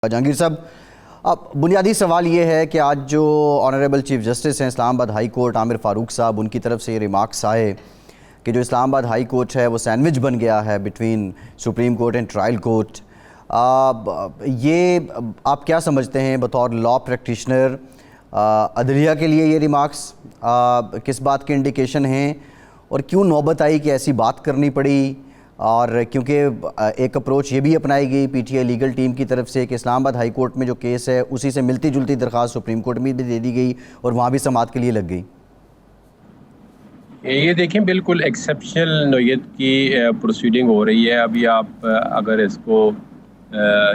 जहांगीर साहब, अब बुनियादी सवाल ये है कि आज जो ऑनरेबल चीफ जस्टिस हैं इस्लामाबाद हाई कोर्ट आमिर फ़ारूक साहब, उनकी तरफ से ये रिमार्क्स आए कि जो इस्लामाबाद हाई कोर्ट है वो सैंडविच बन गया है between supreme court and trial court. ये आप क्या समझते हैं बतौर लॉ प्रैक्टिशनर, अदलिया के लिए ये रिमार्क्स किस बात के इंडिकेशन हैं और क्यों नौबत आई कि ऐसी बात करनी पड़ी? और क्योंकि एक अप्रोच ये भी अपनाई गई पीटीआई लीगल टीम की तरफ से कि इस्लामाबाद हाई कोर्ट में जो केस है उसी से मिलती जुलती दरख्वास्त सुप्रीम कोर्ट में भी दे दी गई और वहाँ भी समाअत के लिए लग गई। ये देखें, बिल्कुल एक्सेप्शनल नौयत की प्रोसीडिंग हो रही है। अभी आप अगर इसको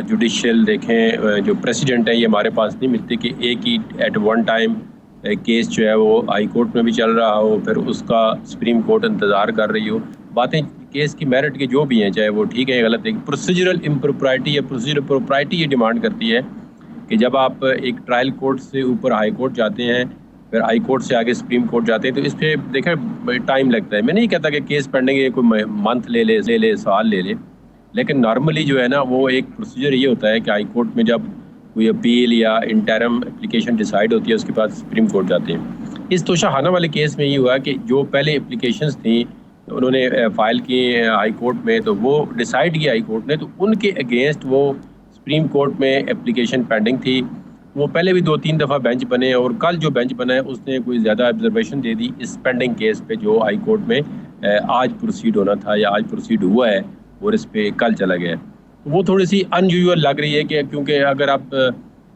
जुडिशियल देखें, जो प्रेसिडेंट है ये हमारे पास नहीं मिलती कि एक ही एट वन टाइम केस जो है वो हाई कोर्ट में भी चल रहा हो, फिर उसका सुप्रीम कोर्ट इंतज़ार कर रही हो। बातें केस की मेरिट के जो भी हैं, चाहे वो ठीक है गलत है, प्रोसीजरल इम्प्रोप्राइटी या प्रोसीजरल प्रोप्राइटी ये डिमांड करती है कि जब आप एक ट्रायल कोर्ट से ऊपर हाई कोर्ट जाते हैं, फिर हाई कोर्ट से आगे सुप्रीम कोर्ट जाते हैं, तो इस पर देखें टाइम लगता है। मैं नहीं कहता कि केस पेंडिंग है कोई मंथ ले ले साल ले ले, लेकिन नॉर्मली जो है ना वो एक प्रोसीजर ये होता है कि हाई कोर्ट में जब कोई अपील या इंटरम एप्लीकेशन डिसाइड होती है उसके बाद सुप्रीम कोर्ट जाते हैं। इस तोशाखाना वाले केस में ये हुआ कि जो पहले एप्लीकेशंस थी उन्होंने फाइल की हाई कोर्ट में, तो वो डिसाइड किया हाई कोर्ट ने, तो उनके अगेंस्ट वो सुप्रीम कोर्ट में एप्लीकेशन पेंडिंग थी। वो पहले भी 2-3 दफ़ा बेंच बने और कल जो बेंच बना है उसने कोई ज़्यादा ऑब्जर्वेशन दे दी इस पेंडिंग केस पे जो हाई कोर्ट में आज प्रोसीड होना था या आज प्रोसीड हुआ है और इस पर कल चला गया। तो वो थोड़ी सी अनयूजुअल लग रही है कि क्योंकि अगर आप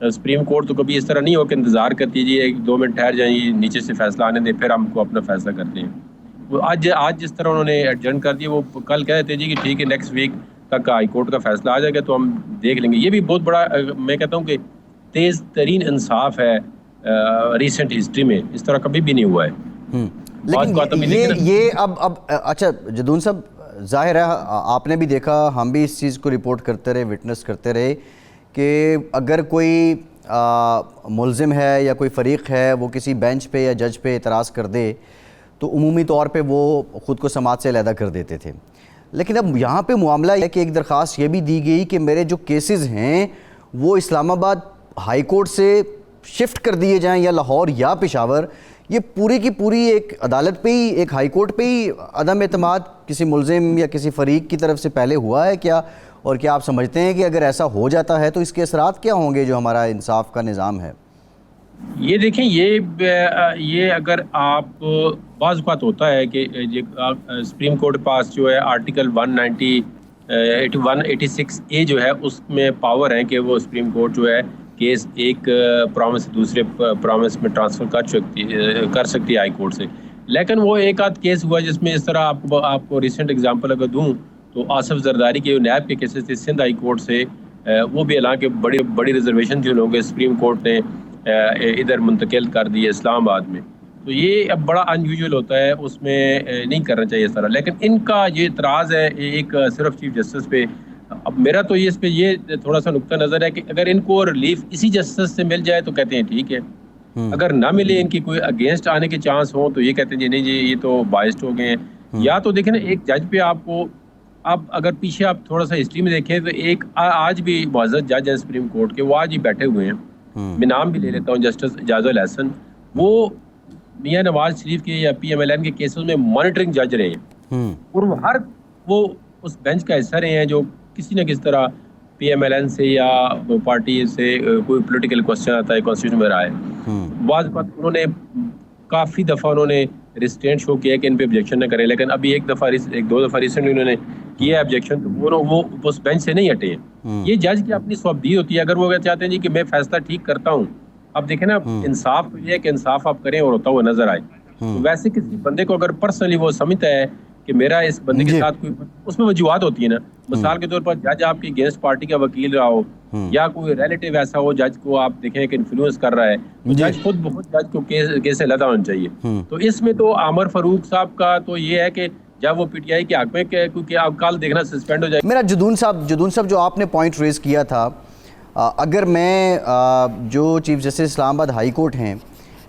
सुप्रीम कोर्ट तो कभी इस तरह नहीं हो कि इंतज़ार कर दीजिए 1-2 मिनट ठहर जाइए, नीचे से फैसला आने दें फिर हमको अपना फैसला करते हैं। वो आज जिस तरह उन्होंने एडजर्न कर दिया, वो कल कह देते जी कि ठीक है नेक्स्ट वीक तक हाई कोर्ट का फैसला आ जाएगा तो हम देख लेंगे। ये भी बहुत बड़ा मैं कहता हूँ कि तेज़ तरीन इंसाफ है रिसेंट हिस्ट्री में, इस तरह कभी भी नहीं हुआ है। लेकिन ये अब अच्छा जदून साहब, जाहिर है आपने भी देखा, हम भी इस चीज़ को रिपोर्ट करते रहे, विटनेस करते रहे कि अगर कोई मुल्ज़िम है या कोई फ़रीक है वो किसी बेंच पे या जज पे एतराज़ कर दे तो उमूमी तौर पे वो ख़ुद को समाज से अलहदा कर देते थे। लेकिन अब यहाँ पे मामला है कि एक दरख्वास्त ये भी दी गई कि मेरे जो केसेस हैं वो इस्लामाबाद हाई कोर्ट से शिफ्ट कर दिए जाएं या लाहौर या पेशावर। ये पूरी की पूरी एक अदालत पे ही, एक हाई कोर्ट पे ही अदम एतमाद किसी मुल्ज़िम या किसी फ़रीक की तरफ से पहले हुआ है क्या? और क्या आप समझते हैं कि अगर ऐसा हो जाता है तो इसके असरात क्या होंगे जो हमारा इंसाफ का निज़ाम है? ये देखें, ये अगर आप बाज़ बात होता है कि सुप्रीम कोर्ट पास जो है आर्टिकल 186A जो है उसमें पावर है कि वो सुप्रीम कोर्ट जो है केस एक प्रॉमिस से दूसरे प्रॉमिस में ट्रांसफ़र कर सकती है हाई कोर्ट से। लेकिन वो एक आध केस हुआ जिसमें इस तरह आपको रिसेंट एग्जांपल अगर दूं तो आसिफ जरदारी के नैब के केसेस थे सिंध हाई कोर्ट से, वो भी हालांकि बड़ी रिजर्वेशन जो लोग सुप्रीम कोर्ट ने इधर मुंतकिल कर दिए इस्लामाबाद में। तो ये अब बड़ा अनयूजुअल होता है, उसमें नहीं करना चाहिए इस तरह। लेकिन इनका ये इतराज़ है एक सिर्फ चीफ जस्टिस पे। अब मेरा तो ये इस पे ये थोड़ा सा नुक्ता नज़र है कि अगर इनको रिलीफ इसी जस्टिस से मिल जाए तो कहते हैं ठीक है, अगर ना मिले, इनकी कोई अगेंस्ट आने के चांस हो तो ये कहते हैं जी नहीं जी ये तो बाइस्ड हो गए हैं। या तो देखें ना, एक जज पे आपको, अब अगर पीछे आप थोड़ा सा हिस्ट्री में देखें तो एक आज भी मुअज़्ज़ज़ जज है सुप्रीम कोर्ट के, वो आज ही बैठे हुए हैं। मैं नाम भी ले लेता हूँ, जस्टिस एजाजुल हसन, वो मियां नवाज शरीफ के या PMLN के केसेस में मॉनिटरिंग जज रहे हैं और वो उस बेंच का हिस्सा रहे हैं जो किसी न किसी तरह PMLN से या पार्टी से कोई पॉलिटिकल क्वेश्चन आता है कॉन्स्टिट्यूशन में रहा है। बात उन्होंने काफ़ी दफ़ा उन्होंने रिस्ट्रेंट शो किया कि इन पे ऑब्जेक्शन न करें, लेकिन अभी एक दो दफ़ा रिसेंटली उन्होंने किया ऑब्जेक्शन, तो वो उस बेंच से नहीं हटे हैं। ये जज की अपनी स्वबदी होती है, अगर वो चाहते हैं जी कि मैं फैसला ठीक करता हूँ। अब देखें ना, इंसाफ तो ये है कि इंसाफ आप करें और होता हुआ नजर आए। तो वैसे किसी बंदे को अगर पर्सनली वो समझता है कि मेरा इस बंदे के साथ कोई, उसमें वजूहत होती है ना, मिसाल के तौर पर जज आपकी अगेंस्ट पार्टी का वकील रहा हो या कोई रिलेटिव ऐसा हो जज को आप देखें कि इन्फ्लुएंस कर रहा है, तो जज खुद बहुत जज को केस से लदा होना चाहिए। तो इसमें तो आमिर फारूक साहब का तो ये है कि जब वो PTI के हक में, क्योंकि आप कल देखना सस्पेंड हो जाए। मेरा जदून साहब जो आपने पॉइंट रेज किया था, अगर मैं जो chief justice Islamabad high court हैं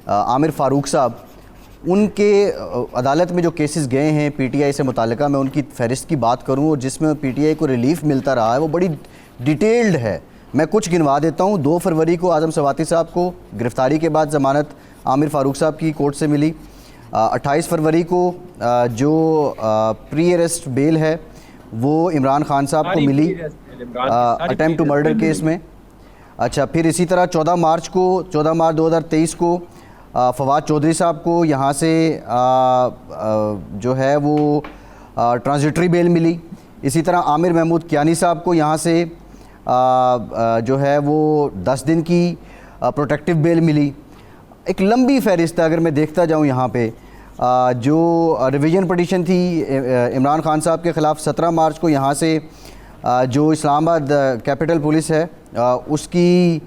आमिर फ़ारूक साहब, उनके अदालत में जो केसेस गए हैं PTI से मुताल्लिका, मैं उनकी फहरिस्त की बात करूं और जिसमें PTI को रिलीफ मिलता रहा है वो बड़ी डिटेल्ड है। मैं कुछ गिनवा देता हूँ। 2 फरवरी को आज़म सवाती साहब को गिरफ्तारी के बाद ज़मानत आमिर फ़ारूक साहब की कोर्ट से मिली। 28 फरवरी को जो प्री अरेस्ट बेल है वो इमरान खान साहब को मिली अटेम्प्ट टू मर्डर केस में। अच्छा, फिर इसी तरह 14 मार्च 2023 को फवाद चौधरी साहब को यहाँ से जो है वो ट्रांजिटरी बेल मिली। इसी तरह आमिर महमूद कियानी साहब को यहाँ से जो है वो 10 दिन की प्रोटेक्टिव बेल मिली। एक लंबी फहरिस्त है। अगर मैं देखता जाऊँ यहाँ पे जो रिवीजन पटिशन थी इमरान खान साहब के ख़िलाफ़ 17 मार्च को यहाँ से जो इस्लामाबाद कैपिटल पुलिस है उसकी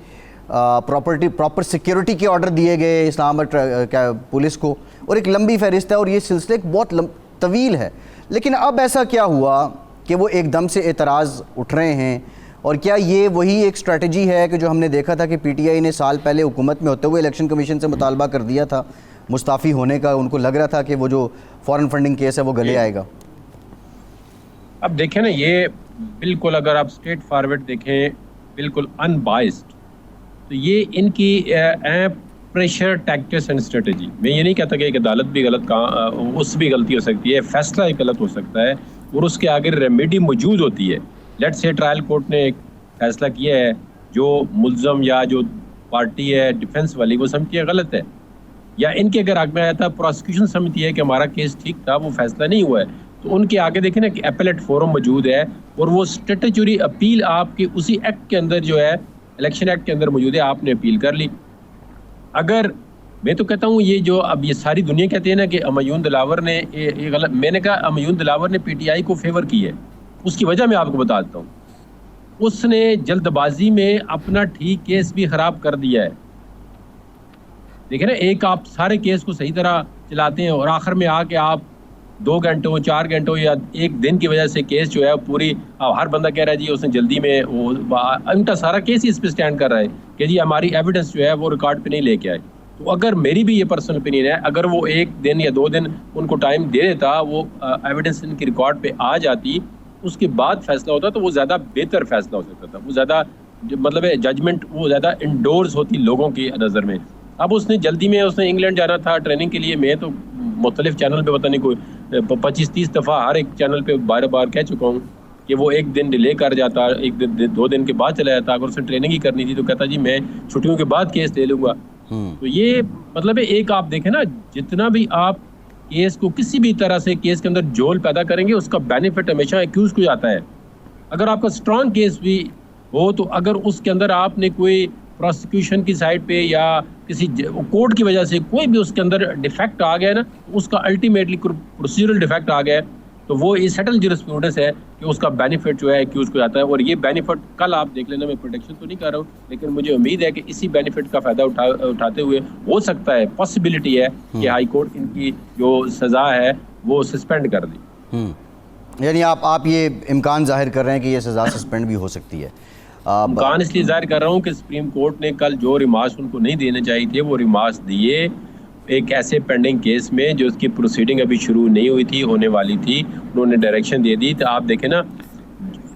प्रॉपर सिक्योरिटी के ऑर्डर दिए गए इस्लामाबाद पुलिस को, और एक लंबी फहरिस्त है और ये सिलसिला बहुत तवील है। लेकिन अब ऐसा क्या हुआ कि वो एकदम से एतराज़ उठ रहे हैं, और क्या ये वही एक स्ट्रेटजी है कि जो हमने देखा था कि पीटीआई ने साल पहले हुकूमत में होते हुए इलेक्शन कमीशन से मुतालबा कर दिया था मुस्ताफ़ी होने का, उनको लग रहा था कि वो जो फॉरेन फंडिंग केस है वो गले आएगा। अब देखें ना, ये बिल्कुल अगर आप स्ट्रेट फॉरवर्ड देखें, बिल्कुल अनबाइस्ड, तो ये इनकी प्रेशर टैक्टिक्स एंड स्ट्रेटजी। मैं ये नहीं कहता कि एक अदालत भी गलत उस भी गलती हो सकती है, फैसला एक गलत हो सकता है और उसके आगे रेमेडी मौजूद होती है। लेट्स से ट्रायल कोर्ट ने एक फैसला किया है, जो मुल्ज़म या जो पार्टी है डिफेंस वाली वो समझती है गलत है, या इनके अगर आगे में आया था प्रोसिक्यूशन समझती है कि हमारा केस ठीक था, वो फैसला नहीं हुआ है, तो उनके आगे देखें ना कि एपेलेट फोरम मौजूद है और वो स्टैट्यूटरी अपील आपकी उसी एक्ट के अंदर जो है इलेक्शन एक्ट के अंदर मौजूद है, आपने अपील कर ली। अगर मैं तो कहता हूँ ये जो अब ये सारी दुनिया कहती है ना कि अमयून दिलावर ने ये गलत, मैंने कहा अमयून दिलावर ने पीटीआई को फेवर की है, उसकी वजह मैं आपको बता देता हूँ। उसने जल्दबाजी में अपना ठीक केस भी खराब कर दिया है। देखिए ना, एक आप सारे केस को सही तरह चलाते हैं और आखिर में आके आप 2 घंटों 4 घंटों या 1 दिन की वजह से केस जो है पूरी हर बंदा कह रहा है जी उसने जल्दी में वो उनका सारा केस ही इस पर स्टैंड कर रहा है कि जी हमारी एविडेंस जो है वो रिकॉर्ड पे नहीं लेके आए। तो अगर मेरी भी ये पर्सनल ओपिनियन है, अगर वो 1 दिन या 2 दिन उनको टाइम दे देता, वो एविडेंस इनकी रिकॉर्ड पे आ जाती, उसके बाद फैसला होता तो वो ज़्यादा बेहतर फैसला हो सकता था, वो ज़्यादा मतलब जजमेंट वो ज़्यादा इंडोर्स होती लोगों की नज़र में। अब उसने जल्दी में उसने इंग्लैंड जाना था ट्रेनिंग के लिए। मैं तो मुख्तलिफ चैनल पे पता नहीं कोई 25-30 दफ़ा हर एक चैनल पे बार बार कह चुका हूँ कि वो 1 दिन डिले कर जाता, 1 दिन 2 दिन के बाद चला जाता। अगर उसने ट्रेनिंग ही करनी थी तो कहता जी मैं छुट्टियों के बाद केस ले लूँगा। तो ये मतलब है, एक आप देखें ना, जितना भी आप केस को किसी भी तरह से केस के अंदर जोल पैदा करेंगे उसका बेनिफिट हमेशा एक्यूज को जाता है। अगर आपका स्ट्रॉन्ग केस भी हो तो अगर उसके अंदर आपने कोई प्रोसिक्यूशन की साइड पे या किसी कोर्ट की वजह से कोई भी उसके अंदर डिफेक्ट आ गया ना, उसका अल्टीमेटली प्रोसीजरल डिफेक्ट आ गया है, तो वो ये सेटल जूरिस्प्रूडेंस है कि उसका बेनिफिट जो है एक्यूज को जाता है। और ये बेनिफिट कल आप देख लेना, मैं प्रोटेक्शन तो नहीं कर रहा हूँ, लेकिन मुझे उम्मीद है कि इसी बेनिफिट का फ़ायदा उठाते हुए हो सकता है, पॉसिबिलिटी है कि हाई कोर्ट इनकी जो सज़ा है वो सस्पेंड कर दी। यानी आप ये इम्कान जाहिर कर रहे हैं कि ये सज़ा सस्पेंड भी हो सकती है। इम्कान इसलिए जाहिर कर रहा हूँ कि सुप्रीम कोर्ट ने कल जो रिमार्क्स उनको नहीं देने चाहिए थे वो रिमार्क्स दिए एक ऐसे पेंडिंग केस में जो उसकी प्रोसीडिंग अभी शुरू नहीं हुई थी, होने वाली थी, उन्होंने डायरेक्शन दे दी। तो आप देखें ना,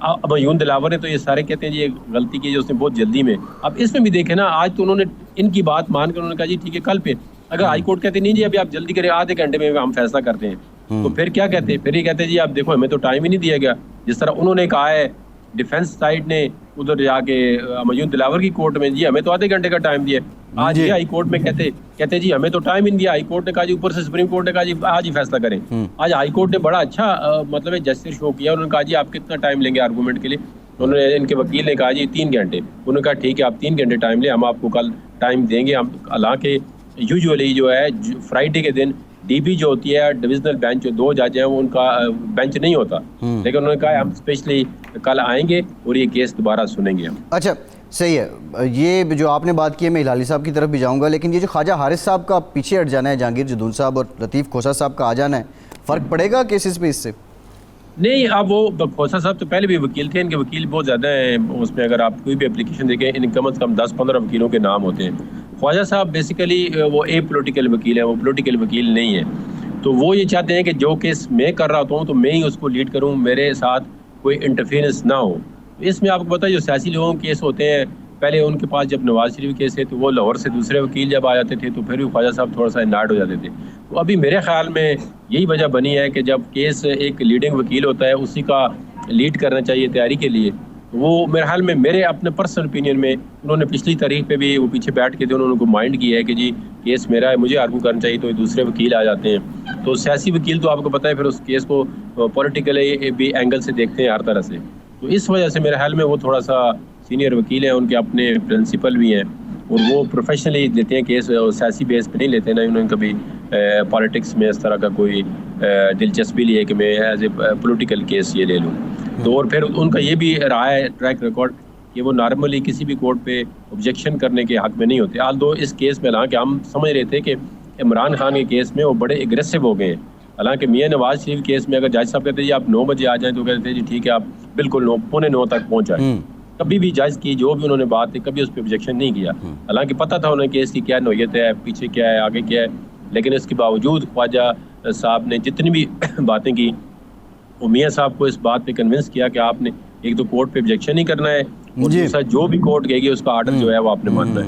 अब अमयून दिलावर ने तो ये सारे कहते हैं जी ये गलती की जो उसने बहुत जल्दी में। अब इसमें भी देखें ना, आज तो उन्होंने इनकी बात मान कर उन्होंने कहा जी ठीक है कल पे, अगर हाई कोर्ट कहते नहीं जी अभी आप जल्दी करें, आधे घंटे में हम फैसला करते हैं, तो फिर क्या कहते हैं, फिर ये कहते हैं जी आप देखो हमें तो टाइम ही नहीं दिया गया। जिस तरह उन्होंने कहा है डिफेंस साइड ने उधर जाके अमयून दिलावर की कोर्ट में जी हमें तो आधे घंटे का टाइम दिया, आज ये हाई कोर्ट में कहते जी हमें तो टाइम ही नहीं दिया। हाई कोर्ट ने कहा जी, ऊपर से सुप्रीम कोर्ट ने कहा जी आज ही फैसला करें। आज हाई कोर्ट ने बड़ा अच्छा मतलब जस्टिस शो किया, उन्होंने कहा जी आप कितना टाइम लेंगे आर्गूमेंट के लिए। उन्होंने इनके वकील ने कहा जी 3 घंटे। उन्होंने कहा ठीक है आप 3 घंटे टाइम ले, हम आपको कल टाइम देंगे। हम हालांकि यूजुअली जो है फ्राइडे के दिन डीबी जो होती है डिविजनल बेंच जो 2 जज हैं वो उनका बेंच नहीं होता, लेकिन उन्होंने कहा हम स्पेशली कल आएंगे और ये केस दोबारा सुनेंगे हम। अच्छा सही है, ये जो आपने बात की है मैं हिलाली साहब की तरफ भी जाऊंगा, लेकिन ये जो ख्वाजा हारिस साहब का पीछे हट जाना है, जहांगीर जदून साहब और लतीफ़ खोसा साहब का आ जाना है, फ़र्क पड़ेगा केसेस पे इससे? नहीं, अब वो खोसा साहब तो पहले भी वकील थे, इनके वकील बहुत ज़्यादा हैं। उसमें अगर आप कोई भी एप्लीकेशन देखें इन कम से कम 10-15 वकीलों के नाम होते हैं। ख्वाजा साहब बेसिकली वो ए पोलिटिकल वकील है, वो पोलिटिकल वकील नहीं है। तो वो ये चाहते हैं कि जो केस मैं कर रहा हूँ तो मैं ही उसको लीड करूँ, मेरे साथ कोई इंटरफेरेंस ना हो। तो इसमें आपको पता है जो सियासी लोगों के केस होते हैं, पहले उनके पास जब नवाज शरीफ केस है तो वो लाहौर से दूसरे वकील जब आ जाते थे तो फिर भी ख्वाजा साहब थोड़ा सा इनार्ड हो जाते थे। तो अभी मेरे ख्याल में यही वजह बनी है कि जब केस एक लीडिंग वकील होता है उसी का लीड करना चाहिए तैयारी के लिए। वो मेरे ख्याल में, मेरे अपने पर्सनल ओपिनियन में, उन्होंने पिछली तारीख पे भी वो पीछे बैठ के थे, उन्होंने उनको माइंड किया है कि जी केस मेरा है, मुझे आर्गू करना चाहिए, तो दूसरे वकील आ जाते हैं। तो सियासी वकील तो आपको पता है फिर उस केस को पॉलिटिकली भी एंगल से देखते हैं हर तरह से। तो इस वजह से मेरे ख्याल में वो थोड़ा सा सीनियर वकील हैं, उनके अपने प्रिंसिपल भी हैं और वो प्रोफेशनली लेते हैं केस, सियासी बेस पे नहीं लेते ना। उन्होंने कभी पॉलिटिक्स में इस तरह का कोई दिलचस्पी ली है कि मैं एज ए पोलिटिकल केस ये ले लूँ। तो और फिर उनका ये भी रहा है ट्रैक रिकॉर्ड कि वो नॉर्मली किसी भी कोर्ट पे ऑब्जेक्शन करने के हक में नहीं होते। आल्दो इस केस में, हालांकि हम समझ रहे थे कि इमरान खान के केस में वो बड़े एग्रेसिव हो गए हैं, हालांकि मियां नवाज शरीफ केस में अगर जज साहब कहते जी आप 9 बजे आ जाएं तो कहते जी ठीक है आप बिल्कुल 9:45 तक पहुँच जाए। कभी भी जज की जो भी उन्होंने बात है कभी उस पर ऑब्जेक्शन नहीं किया, हालांकि पता था उन्हें केस की क्या नोयत है, पीछे क्या है, आगे क्या है, लेकिन इसके बावजूद ख्वाजा साहब ने जितनी भी बातें की वो मियां साहब को इस बात पे कन्विंस किया कि आपने एक तो कोर्ट पे ऑब्जेक्शन नहीं करना है और दूसरा जो भी कोर्ट कहेगी उसका आर्डर जो है वो आपने मानना है।